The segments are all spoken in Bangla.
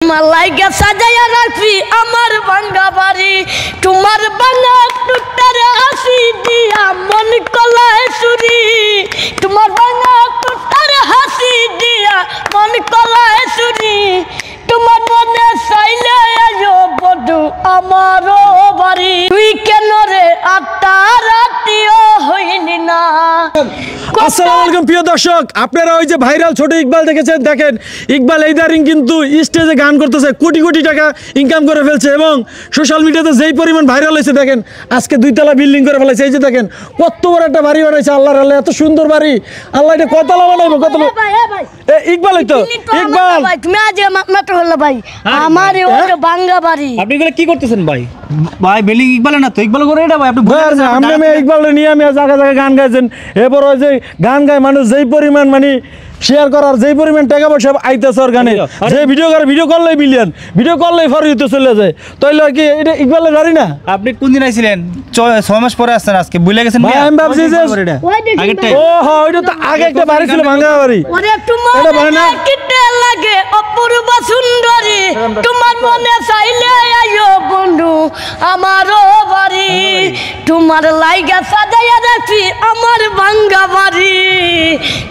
তোমার লাইগা সাজাইয়া রাখি আমার ভাঙ্গা বাড়ি তোমার ভাঙা টুকটারে হাসি দিয়া মন কলায় চুরি তোমার ভাঙা টুকটারে হাসি দিয়া মন কলায় চুরি তোমার মনে চাইলে আয়ো বধু আমারও বাড়ি তুই কেন রে আটটা রাতিও হইলি না। আসসালামু আলাইকুম প্রিয় দর্শক, আপনারা ওই যে ভাইরাল ছোট ইকবাল দেখেছেন, দেখেন ইকবাল এইদারিং কিন্তু স্টেজে গান করতেছে, কোটি কোটি টাকা ইনকাম করে ফেলছে এবং সোশ্যাল মিডিয়াতে যেই পরিমাণ ভাইরাল হয়েছে দেখেন আজকে 2 তলা বিল্ডিং করে ফেলেছে। এই যে দেখেন কত বড় একটা বাড়ি বানাইছে, আল্লাহর আল্লাহ এত সুন্দর বাড়ি, আল্লাহ এটা কতলা বানাইবো কতলা। ইকবাল তো ইকবাল ভাই তুমি আজ মাত্র হলো ভাই আমার ওই ভাঙ্গা বাড়ি। আপনি এগুলো কি করতেছেন ভাই? ভাই বিল্ডিং ইকবাল না তো ইকবাল করে এটা ভাই আপনি আমি ইকবাল নিয়ে আমি জায়গা জায়গায় গান গাইছেন, এরপর ওই যে গান গায় মানুষ যেই পরিমাণ মানে শেয়ার করার যেই পরিমাণ টাকা পয়সা আইতেছে ওর গানে, যে ভিডিও করে ভিডিও করলেই মিলিয়ন, ভিডিও করলেই ফরিতে চলে যায়, তাইলে কি এটা ইকবালের গাড়ি না? আপনি কোন দিন আইছিলেন? 6 মাস পরে আসছেন, আজকে ভুলে গেছেন ভাই? আমি ভাবছি যে ও হ্যাঁ ওইটা তো আগে একটা বাড়ি ছিল ভাঙ্গা বাড়ি। ওরে তোমার কিতে লাগে অপূর্ব সুন্দরী তোমার মনে চাইলে আইও বন্ধু আমারও বাড়ি তোমার লাইগা সাজাইয়া রাখি আমার ভাঙ্গা বাড়ি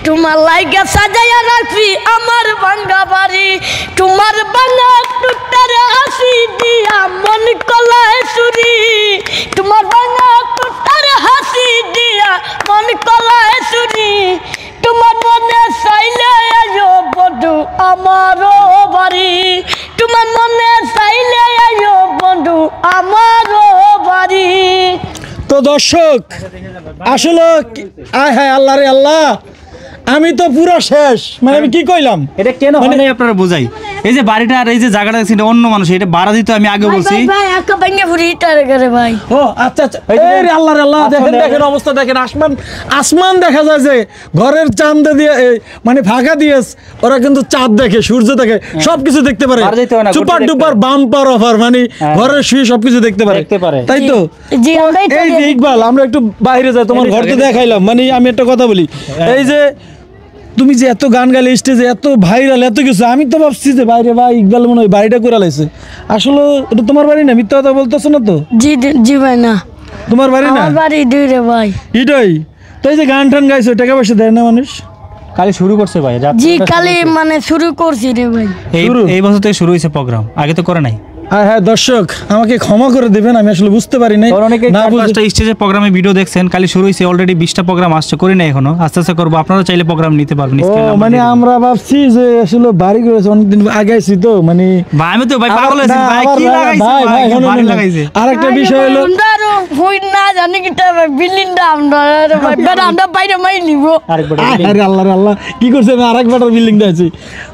তোমার লাইগা সাজাইয়া রাখি আমার ভাঙ্গা বাড়ি তোমার ভাঙা টুকটারে হাসি দিয়া মন কলায় চুরি তোমার ভাঙা টুকটারে হাসি দিয়া মন কলায় চুরি তোমার মনে চাইলে আয়ো বন্ধু আমারও বাড়ি তোমার মনে চাইলে আয়ো বন্ধু আমারও বাড়ি। তো দর্শক আসলে আয় হায় আল্লাহ রে আল্লাহ, আমি তো পুরো শেষ, মানে আমি কি কইলাম এটা কেন হয় নাই আপনারা বুঝাই। এই যে বাড়িটা আর এই যে জায়গাটা দেখছেন অন্য মানুষ, এটা ভাড়া দিতে আমি আগে বলছি ভাই একা ভাঙে ফুরিটারে করে ভাই। ও আচ্ছা আচ্ছা এই রে আল্লাহ রে আল্লাহ, দেখেন দেখেন অবস্থা দেখেন, আসমান দেখা যায় যে ঘরের চাঁদ দিয়ে মানে ফাঁকা দিয়ে ওরা কিন্তু চাঁদ দেখে, সূর্য দেখে, সবকিছু দেখতে পারে, সুপার ডুপার বাম্পার অফার, মানে ঘরের শুয়ে সবকিছু দেখতে পারে, তাই তো? এই যে ইকবাল আমরা একটু বাইরে যাই, তোমার ঘর তো দেখাইলাম, মানে আমি একটা কথা বলি, এই যে তুমি যে এত গান গাইলে স্টেজে এত ভাইরাল এত কিছু, আমি তো ভাবছি যে বাইরে ভাই ইকবাল মনে হয় বাড়িটা করে লাইছে, আসলে এটা তোমার বাড়ি না, মিথ্যা কথা বলতেছো না তো? জি জি ভাই না তোমার বাড়ি না, আমার বাড়ি দূরে ভাই। এটাই তো, এই যে গান টান গাইছো টাকা পয়সা দেয় না মানুষ? কালি শুরু করছে ভাই, জি কালি মানে শুরু করছি রে ভাই, এই বছর থেকে শুরু হয়েছে প্রোগ্রাম, আগে তো করে নাই। হ্যাঁ দর্শক আমাকে ক্ষমা করে দিবেন, আমি আসলে বুঝতে পারি নাই, না বুঝতে স্টেজে প্রোগ্রামে ভিডিও দেখছেন, কালি শুরু হইছে, অলরেডি 20টা প্রোগ্রাম আসছে, করি না এখনো, আস্তে আস্তে করবো, আপনারা চাইলে প্রোগ্রাম নিতে পারবেন। মানে আমরা ভাবছি যে আসলে বাড়ি করেছে অনেকদিন আগে আইছি তো, মানে ভাই আমি তো ভাই পাগল আছি ভাই, কি লাগাইছে ভাই লাগাইছে। আরেকটা বিষয় হলো আমরা হই না জানি কিটা বিল্ডিংটা আমরা ভাই বেটা আমরা বাইরে মাই নিব আরেকবার। আরে আল্লাহ রে আল্লাহ কি করছে, আমি আরেকবার বিল্ডিংটা আছি,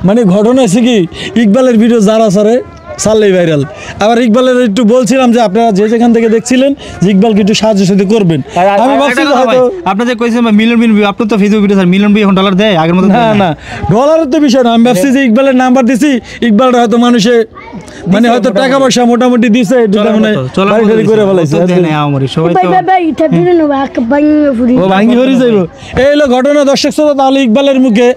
মানে ঘটনা আছে কি ইকবালের ভিডিও যারা সারে সারলেই ভাইরাল। আবার ইকবালের একটু বলছিলাম যে আপনারা যে যেখান থেকে দেখছিলেন যে ইকবালকে একটু সাহায্য সাথে করবেন, আমি ভাবছি হয়তো আপনাদের কইছেন মিলিয়ন ভিউ, আপনি তো Facebook video sir million view এখন ডলার দেয়, আগের মতো না না ডলারের তো বিষয় না, আমি ভাবছি যে ইকবালের নাম্বার দিছি, ইকবালটা হয়তো মানুষে মানে হয়তো টাকা পয়সা মোটামুটি দিছে, এটা মানে বাড়ি করে ফেলাইছে। ও ভাঙ্গি হরি যাইব, এই হলো ঘটনা দর্শক শ্রোতা। তাহলে ইকবালের মুখে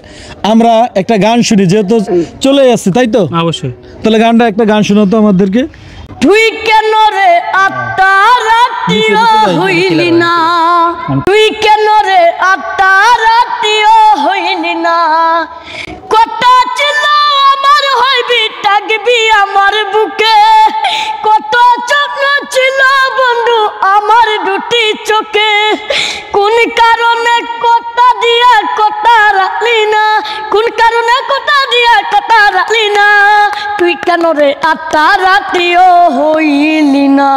আমরা একটা গান শুনি, যেহেতু চলে আসছে তাই তো অবশ্যই, তাহলে গানটা একটা গান শোনাতো আমাদেরকে। তুই কেন রে আটটা রাতিও হইলি না, তুই কেন রে আটটা রাতিও হইলি না, কথা ছিল আমার হইবি থাকবি আমার বুকে, কত স্বপ্ন ছিল বন্ধু আমার দুটি চোখে, কোন কারণে কথা দিয়া কথা রাখলি না, কোন কারণে কথা দিয়া কথা রাখলি না, তুই কেন রে আটটা রাতিও হইলি না।